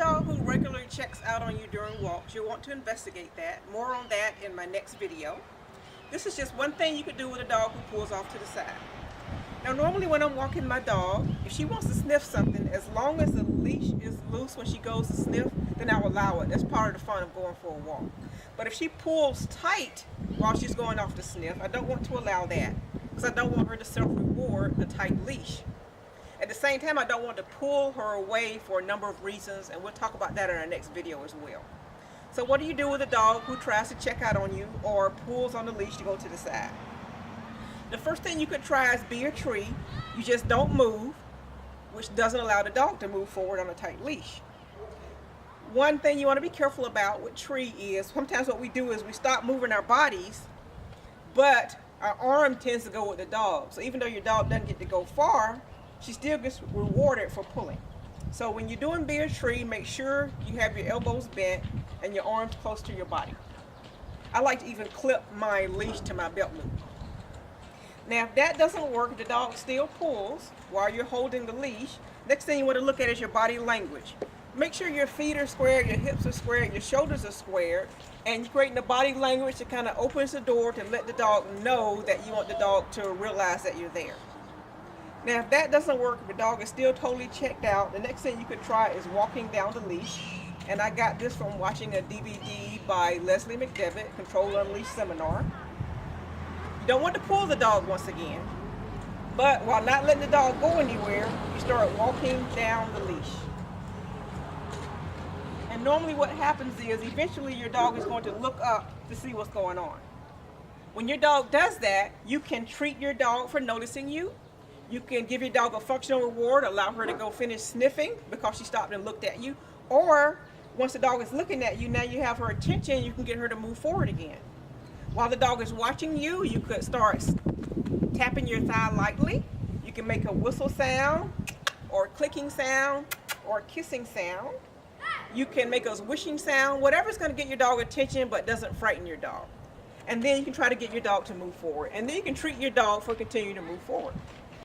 dog who regularly checks out on you during walks, you'll want to investigate that. More on that in my next video. This is just one thing you could do with a dog who pulls off to the side. Now normally when I'm walking my dog, if she wants to sniff something, as long as the leash is loose when she goes to sniff, then I'll allow it. That's part of the fun of going for a walk. But if she pulls tight while she's going off to sniff, I don't want to allow that because I don't want her to self-reward a tight leash. At the same time, I don't want to pull her away for a number of reasons, and we'll talk about that in our next video as well. So what do you do with a dog who tries to check out on you or pulls on the leash to go to the side? The first thing you could try is be a tree. You just don't move, which doesn't allow the dog to move forward on a tight leash. One thing you want to be careful about with tree is sometimes what we do is we stop moving our bodies, but our arm tends to go with the dog. So even though your dog doesn't get to go far, she still gets rewarded for pulling. So when you're doing be a tree, make sure you have your elbows bent and your arms close to your body. I like to even clip my leash to my belt loop. Now if that doesn't work, the dog still pulls while you're holding the leash. Next thing you want to look at is your body language. Make sure your feet are square, your hips are square, your shoulders are square, and you're creating the body language that kind of opens the door to let the dog know that you want the dog to realize that you're there. Now if that doesn't work, if the dog is still totally checked out, the next thing you could try is walking down the leash. And I got this from watching a DVD by Leslie McDevitt, Control Unleashed Seminar. You don't want to pull the dog once again, but while not letting the dog go anywhere, you start walking down the leash. And normally what happens is eventually your dog is going to look up to see what's going on. When your dog does that, you can treat your dog for noticing you. You can give your dog a functional reward, allow her to go finish sniffing because she stopped and looked at you. Or once the dog is looking at you, now you have her attention, you can get her to move forward again. While the dog is watching you, you could start tapping your thigh lightly. You can make a whistle sound, or a clicking sound, or a kissing sound. You can make a wishing sound, whatever's going to get your dog attention but doesn't frighten your dog. And then you can try to get your dog to move forward. And then you can treat your dog for continuing to move forward.